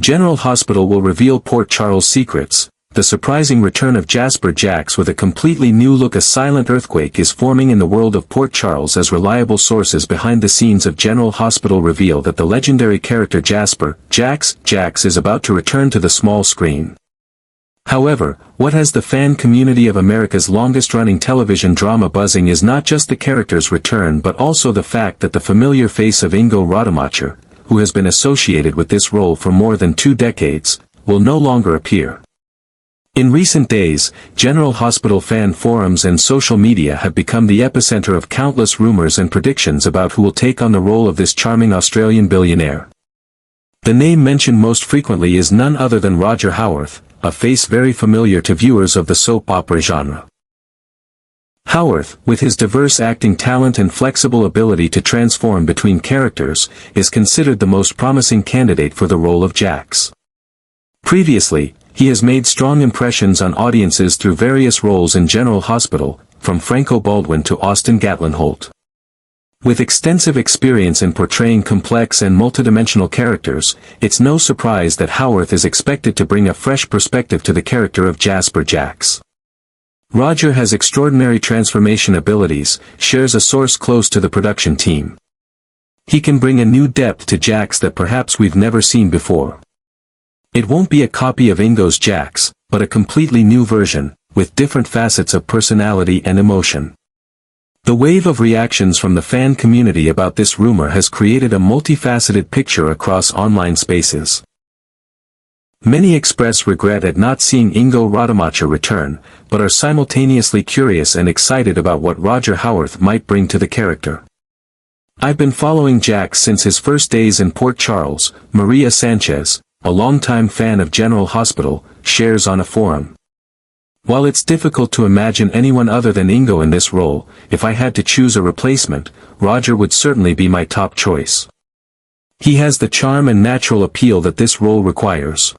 General Hospital will reveal Port Charles secrets. The surprising return of Jasper Jax with a completely new look. A silent earthquake is forming in the world of Port Charles as reliable sources behind the scenes of General Hospital reveal that the legendary character Jasper Jax is about to return to the small screen. However, what has the fan community of America's longest-running television drama buzzing is not just the character's return but also the fact that the familiar face of Ingo Rademacher, who has been associated with this role for more than 2 decades, will no longer appear. In recent days, General Hospital fan forums and social media have become the epicenter of countless rumors and predictions about who will take on the role of this charming Australian billionaire. The name mentioned most frequently is none other than Roger Howarth, a face very familiar to viewers of the soap opera genre. Howarth, with his diverse acting talent and flexible ability to transform between characters, is considered the most promising candidate for the role of Jax. Previously, he has made strong impressions on audiences through various roles in General Hospital, from Franco Baldwin to Austin Gatlin Holt. With extensive experience in portraying complex and multidimensional characters, it's no surprise that Howarth is expected to bring a fresh perspective to the character of Jasper Jax. Roger has extraordinary transformation abilities, shares a source close to the production team. He can bring a new depth to Jax that perhaps we've never seen before. It won't be a copy of Ingo's Jax, but a completely new version, with different facets of personality and emotion. The wave of reactions from the fan community about this rumor has created a multifaceted picture across online spaces. Many express regret at not seeing Ingo Rademacher return, but are simultaneously curious and excited about what Roger Howarth might bring to the character. I've been following Jax since his first days in Port Charles, Maria Sanchez, a longtime fan of General Hospital, shares on a forum. While it's difficult to imagine anyone other than Ingo in this role, if I had to choose a replacement, Roger would certainly be my top choice. He has the charm and natural appeal that this role requires.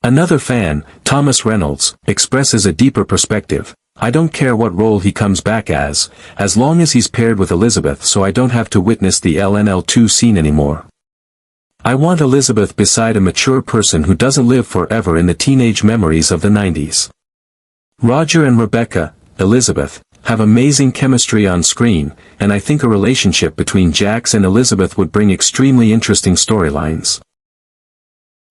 Another fan, Thomas Reynolds, expresses a deeper perspective. I don't care what role he comes back as long as he's paired with Elizabeth so I don't have to witness the LNL2 scene anymore. I want Elizabeth beside a mature person who doesn't live forever in the teenage memories of the 90s. Roger and Rebecca, Elizabeth, have amazing chemistry on screen, and I think a relationship between Jax and Elizabeth would bring extremely interesting storylines.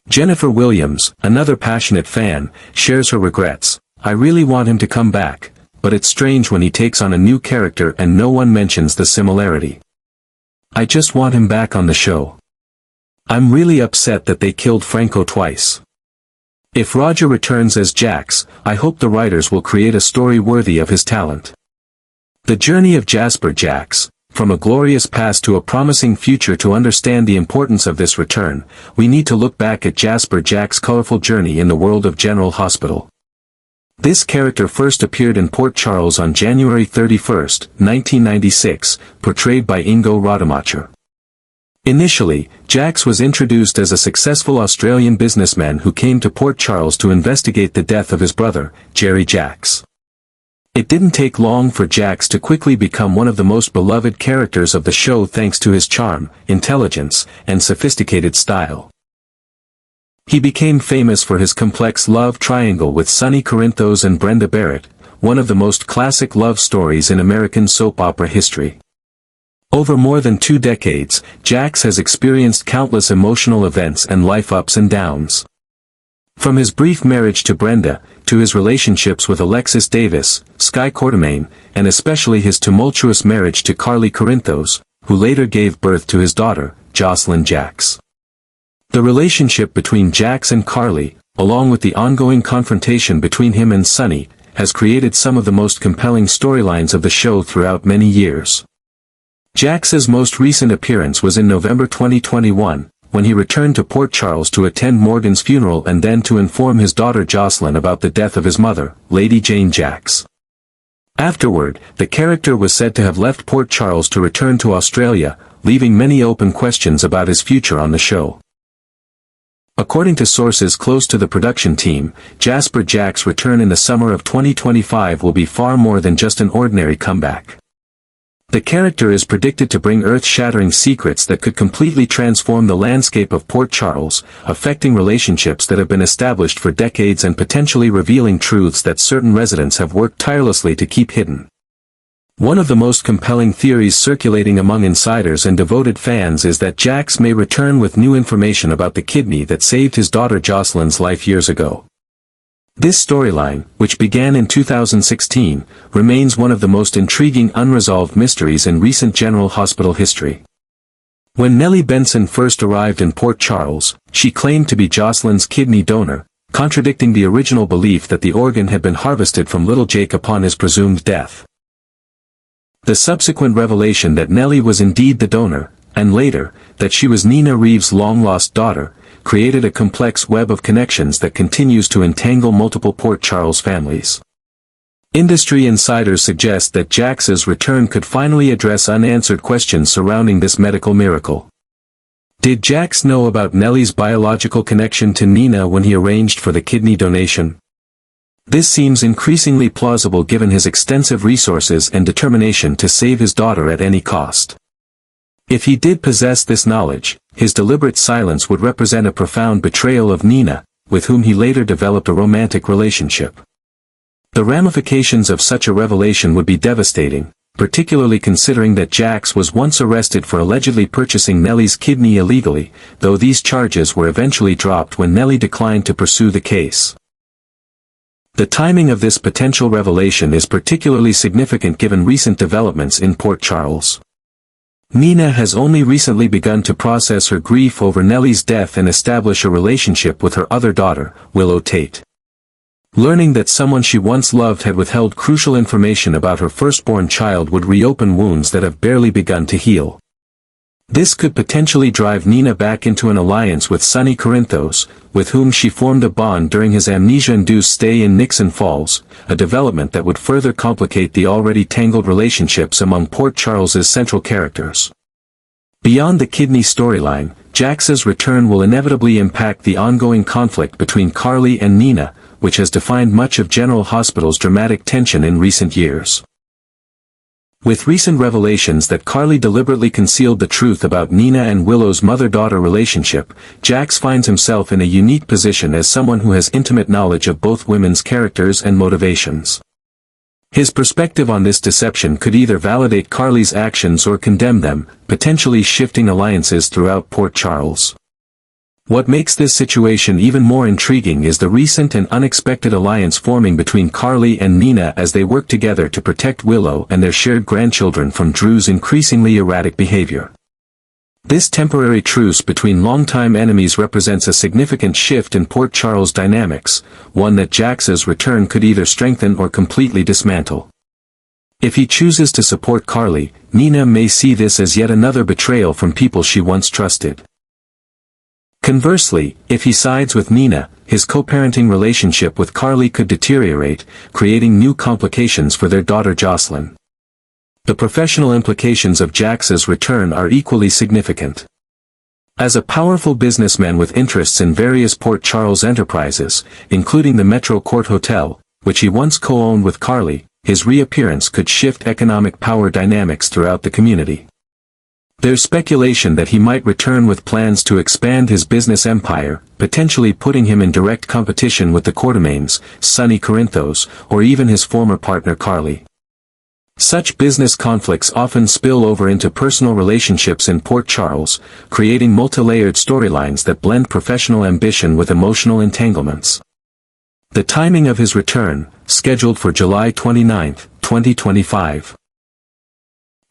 Jennifer Williams, another passionate fan, shares her regrets. I really want him to come back, but it's strange when he takes on a new character and no one mentions the similarity. I just want him back on the show. I'm really upset that they killed Franco twice. If Roger returns as Jax, I hope the writers will create a story worthy of his talent. The journey of Jasper Jax, from a glorious past to a promising future. To understand the importance of this return, we need to look back at Jasper Jax's colorful journey in the world of General Hospital. This character first appeared in Port Charles on January 31, 1996, portrayed by Ingo Rademacher. Initially, Jax was introduced as a successful Australian businessman who came to Port Charles to investigate the death of his brother, Jerry Jax. It didn't take long for Jax to quickly become one of the most beloved characters of the show thanks to his charm, intelligence, and sophisticated style. He became famous for his complex love triangle with Sonny Corinthos and Brenda Barrett, one of the most classic love stories in American soap opera history. Over more than 2 decades, Jax has experienced countless emotional events and life ups and downs. From his brief marriage to Brenda, to his relationships with Alexis Davis, Sky Quartermaine, and especially his tumultuous marriage to Carly Corinthos, who later gave birth to his daughter, Jocelyn Jax. The relationship between Jax and Carly, along with the ongoing confrontation between him and Sonny, has created some of the most compelling storylines of the show throughout many years. Jax's most recent appearance was in November 2021, when he returned to Port Charles to attend Morgan's funeral and then to inform his daughter Jocelyn about the death of his mother, Lady Jane Jax. Afterward, the character was said to have left Port Charles to return to Australia, leaving many open questions about his future on the show. According to sources close to the production team, Jasper Jax's return in the summer of 2025 will be far more than just an ordinary comeback. The character is predicted to bring earth-shattering secrets that could completely transform the landscape of Port Charles, affecting relationships that have been established for decades and potentially revealing truths that certain residents have worked tirelessly to keep hidden. One of the most compelling theories circulating among insiders and devoted fans is that Jax may return with new information about the kidney that saved his daughter Jocelyn's life years ago. This storyline, which began in 2016, remains one of the most intriguing unresolved mysteries in recent General Hospital history. When Nellie Benson first arrived in Port Charles, she claimed to be Jocelyn's kidney donor, contradicting the original belief that the organ had been harvested from little Jake upon his presumed death. The subsequent revelation that Nellie was indeed the donor, and later, that she was Nina Reeves' long-lost daughter, created a complex web of connections that continues to entangle multiple Port Charles families. Industry insiders suggest that Jax's return could finally address unanswered questions surrounding this medical miracle. Did Jax know about Nellie's biological connection to Nina when he arranged for the kidney donation? This seems increasingly plausible given his extensive resources and determination to save his daughter at any cost. If he did possess this knowledge, his deliberate silence would represent a profound betrayal of Nina, with whom he later developed a romantic relationship. The ramifications of such a revelation would be devastating, particularly considering that Jax was once arrested for allegedly purchasing Nellie's kidney illegally, though these charges were eventually dropped when Nellie declined to pursue the case. The timing of this potential revelation is particularly significant given recent developments in Port Charles. Nina has only recently begun to process her grief over Nellie's death and establish a relationship with her other daughter, Willow Tate. Learning that someone she once loved had withheld crucial information about her firstborn child would reopen wounds that have barely begun to heal. This could potentially drive Nina back into an alliance with Sonny Corinthos, with whom she formed a bond during his amnesia-induced stay in Nixon Falls, a development that would further complicate the already tangled relationships among Port Charles's central characters. Beyond the kidney storyline, Jax's return will inevitably impact the ongoing conflict between Carly and Nina, which has defined much of General Hospital's dramatic tension in recent years. With recent revelations that Carly deliberately concealed the truth about Nina and Willow's mother-daughter relationship, Jax finds himself in a unique position as someone who has intimate knowledge of both women's characters and motivations. His perspective on this deception could either validate Carly's actions or condemn them, potentially shifting alliances throughout Port Charles. What makes this situation even more intriguing is the recent and unexpected alliance forming between Carly and Nina as they work together to protect Willow and their shared grandchildren from Drew's increasingly erratic behavior. This temporary truce between longtime enemies represents a significant shift in Port Charles dynamics, one that Jax's return could either strengthen or completely dismantle. If he chooses to support Carly, Nina may see this as yet another betrayal from people she once trusted. Conversely, if he sides with Nina, his co-parenting relationship with Carly could deteriorate, creating new complications for their daughter Jocelyn. The professional implications of Jax's return are equally significant. As a powerful businessman with interests in various Port Charles enterprises, including the Metro Court Hotel, which he once co-owned with Carly, his reappearance could shift economic power dynamics throughout the community. There's speculation that he might return with plans to expand his business empire, potentially putting him in direct competition with the Quartermaines, Sonny Corinthos, or even his former partner Carly. Such business conflicts often spill over into personal relationships in Port Charles, creating multi-layered storylines that blend professional ambition with emotional entanglements. The timing of his return, scheduled for July 29, 2025.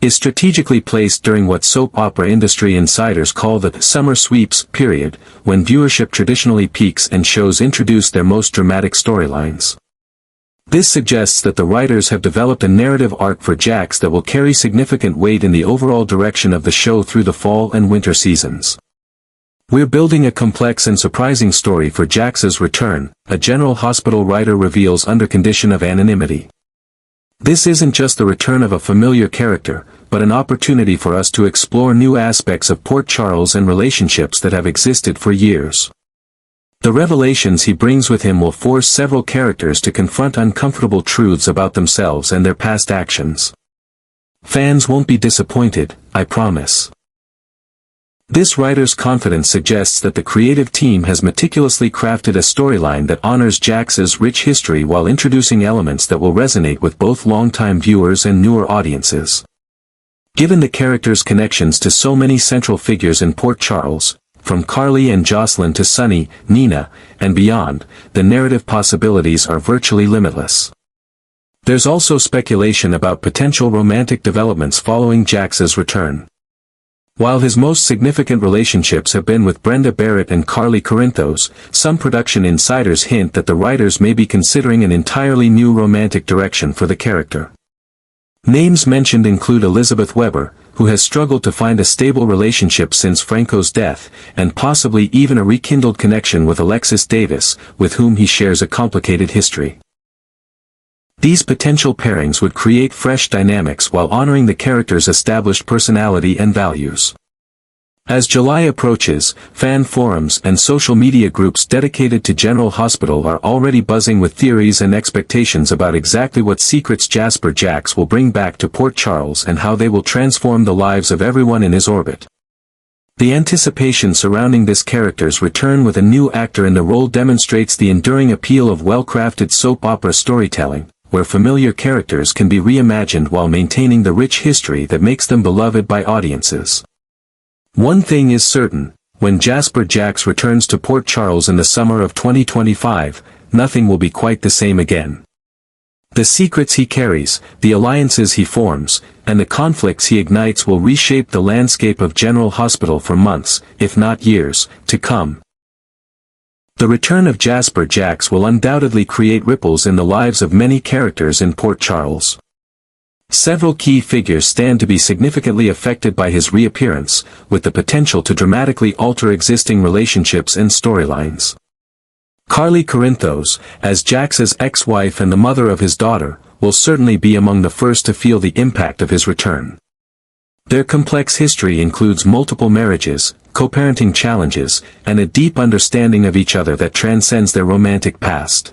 Is strategically placed during what soap opera industry insiders call the summer sweeps period, when viewership traditionally peaks and shows introduce their most dramatic storylines. This suggests that the writers have developed a narrative arc for Jax that will carry significant weight in the overall direction of the show through the fall and winter seasons. We're building a complex and surprising story for Jax's return, a General Hospital writer reveals under condition of anonymity. This isn't just the return of a familiar character, but an opportunity for us to explore new aspects of Port Charles and relationships that have existed for years. The revelations he brings with him will force several characters to confront uncomfortable truths about themselves and their past actions. Fans won't be disappointed, I promise. This writer's confidence suggests that the creative team has meticulously crafted a storyline that honors Jax's rich history while introducing elements that will resonate with both longtime viewers and newer audiences. Given the character's connections to so many central figures in Port Charles, from Carly and Jocelyn to Sunny, Nina, and beyond, the narrative possibilities are virtually limitless. There's also speculation about potential romantic developments following Jax's return. While his most significant relationships have been with Brenda Barrett and Carly Corinthos, some production insiders hint that the writers may be considering an entirely new romantic direction for the character. Names mentioned include Elizabeth Weber, who has struggled to find a stable relationship since Franco's death, and possibly even a rekindled connection with Alexis Davis, with whom he shares a complicated history. These potential pairings would create fresh dynamics while honoring the character's established personality and values. As July approaches, fan forums and social media groups dedicated to General Hospital are already buzzing with theories and expectations about exactly what secrets Jasper Jax will bring back to Port Charles and how they will transform the lives of everyone in his orbit. The anticipation surrounding this character's return with a new actor in the role demonstrates the enduring appeal of well-crafted soap opera storytelling, where familiar characters can be reimagined while maintaining the rich history that makes them beloved by audiences. One thing is certain, when Jasper Jax returns to Port Charles in the summer of 2025, nothing will be quite the same again. The secrets he carries, the alliances he forms, and the conflicts he ignites will reshape the landscape of General Hospital for months, if not years, to come. The return of Jasper Jax will undoubtedly create ripples in the lives of many characters in Port Charles. Several key figures stand to be significantly affected by his reappearance, with the potential to dramatically alter existing relationships and storylines. Carly Corinthos, as Jax's ex-wife and the mother of his daughter, will certainly be among the first to feel the impact of his return. Their complex history includes multiple marriages, co-parenting challenges, and a deep understanding of each other that transcends their romantic past.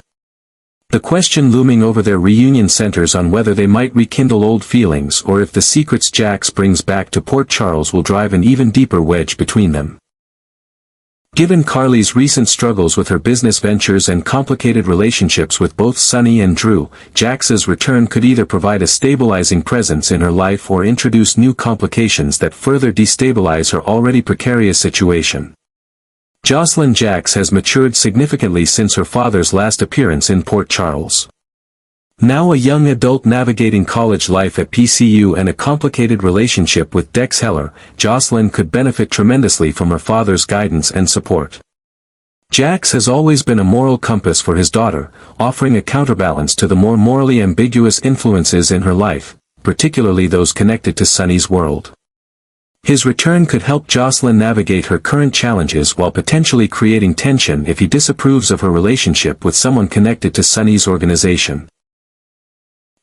The question looming over their reunion centers on whether they might rekindle old feelings or if the secrets Jax brings back to Port Charles will drive an even deeper wedge between them. Given Carly's recent struggles with her business ventures and complicated relationships with both Sunny and Drew, Jax's return could either provide a stabilizing presence in her life or introduce new complications that further destabilize her already precarious situation. Jocelyn Jax has matured significantly since her father's last appearance in Port Charles. Now a young adult navigating college life at PCU and a complicated relationship with Dex Heller, Jocelyn could benefit tremendously from her father's guidance and support. Jax has always been a moral compass for his daughter, offering a counterbalance to the more morally ambiguous influences in her life, particularly those connected to Sunny's world. His return could help Jocelyn navigate her current challenges while potentially creating tension if he disapproves of her relationship with someone connected to Sunny's organization.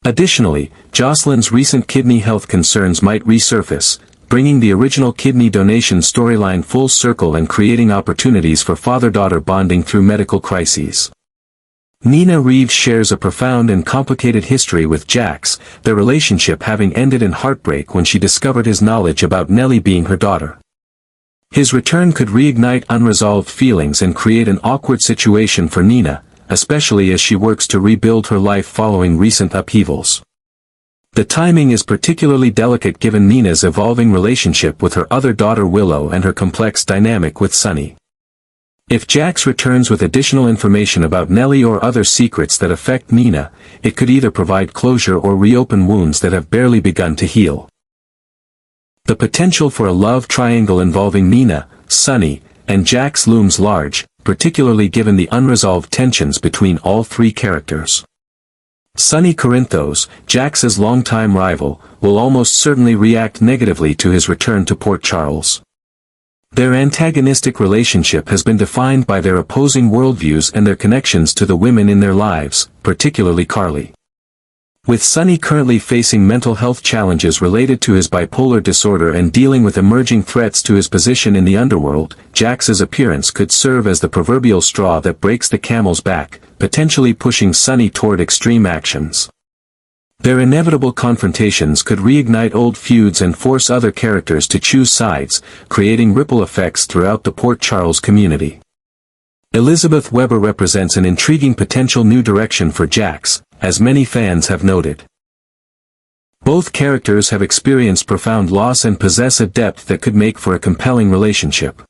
Additionally, Jocelyn's recent kidney health concerns might resurface, bringing the original kidney donation storyline full circle and creating opportunities for father-daughter bonding through medical crises. Nina Reeves shares a profound and complicated history with Jax, their relationship having ended in heartbreak when she discovered his knowledge about Nellie being her daughter. His return could reignite unresolved feelings and create an awkward situation for Nina, especially as she works to rebuild her life following recent upheavals. The timing is particularly delicate given Nina's evolving relationship with her other daughter Willow and her complex dynamic with Sunny. If Jax returns with additional information about Nellie or other secrets that affect Nina, it could either provide closure or reopen wounds that have barely begun to heal. The potential for a love triangle involving Nina, Sunny, and Jax looms large, particularly given the unresolved tensions between all three characters. Sunny Corinthos, Jax's longtime rival, will almost certainly react negatively to his return to Port Charles. Their antagonistic relationship has been defined by their opposing worldviews and their connections to the women in their lives, particularly Carly. With Sunny currently facing mental health challenges related to his bipolar disorder and dealing with emerging threats to his position in the underworld, Jax's appearance could serve as the proverbial straw that breaks the camel's back, potentially pushing Sunny toward extreme actions. Their inevitable confrontations could reignite old feuds and force other characters to choose sides, creating ripple effects throughout the Port Charles community. Elizabeth Weber represents an intriguing potential new direction for Jax, as many fans have noted. Both characters have experienced profound loss and possess a depth that could make for a compelling relationship.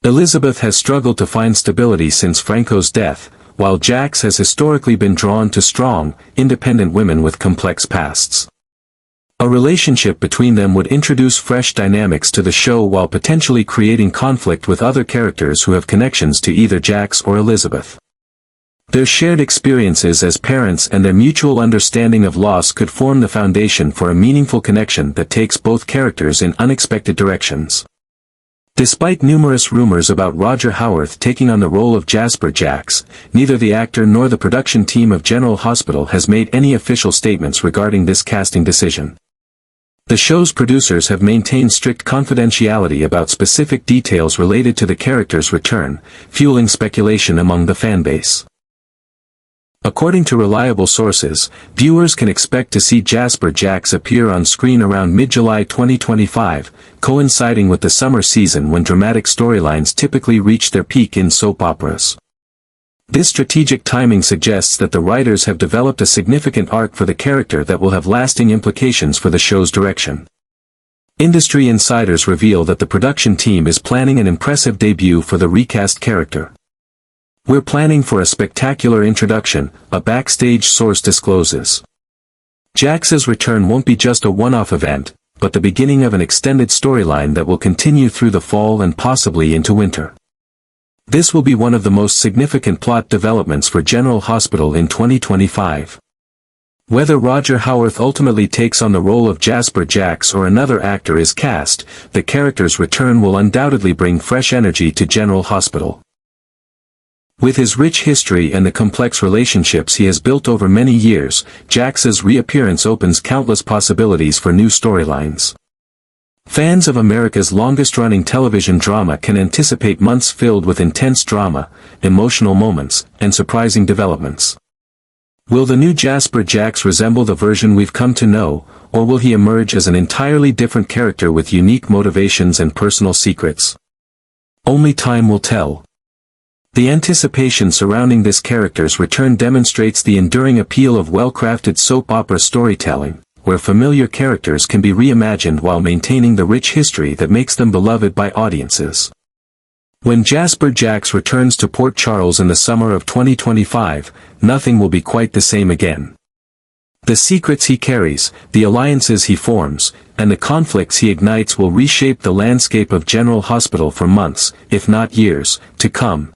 Elizabeth has struggled to find stability since Franco's death, while Jax has historically been drawn to strong, independent women with complex pasts. A relationship between them would introduce fresh dynamics to the show while potentially creating conflict with other characters who have connections to either Jax or Elizabeth. Their shared experiences as parents and their mutual understanding of loss could form the foundation for a meaningful connection that takes both characters in unexpected directions. Despite numerous rumors about Roger Howarth taking on the role of Jasper Jax, neither the actor nor the production team of General Hospital has made any official statements regarding this casting decision. The show's producers have maintained strict confidentiality about specific details related to the character's return, fueling speculation among the fanbase. According to reliable sources, viewers can expect to see Jasper Jax appear on screen around mid-July 2025, coinciding with the summer season when dramatic storylines typically reach their peak in soap operas. This strategic timing suggests that the writers have developed a significant arc for the character that will have lasting implications for the show's direction. Industry insiders reveal that the production team is planning an impressive debut for the recast character. "We're planning for a spectacular introduction," a backstage source discloses. Jax's return won't be just a one-off event, but the beginning of an extended storyline that will continue through the fall and possibly into winter. This will be one of the most significant plot developments for General Hospital in 2025. Whether Roger Howarth ultimately takes on the role of Jasper Jax or another actor is cast, the character's return will undoubtedly bring fresh energy to General Hospital. With his rich history and the complex relationships he has built over many years, Jax's reappearance opens countless possibilities for new storylines. Fans of America's longest-running television drama can anticipate months filled with intense drama, emotional moments, and surprising developments. Will the new Jasper Jax resemble the version we've come to know, or will he emerge as an entirely different character with unique motivations and personal secrets? Only time will tell. The anticipation surrounding this character's return demonstrates the enduring appeal of well-crafted soap opera storytelling, where familiar characters can be reimagined while maintaining the rich history that makes them beloved by audiences. When Jasper Jax returns to Port Charles in the summer of 2025, nothing will be quite the same again. The secrets he carries, the alliances he forms, and the conflicts he ignites will reshape the landscape of General Hospital for months, if not years, to come.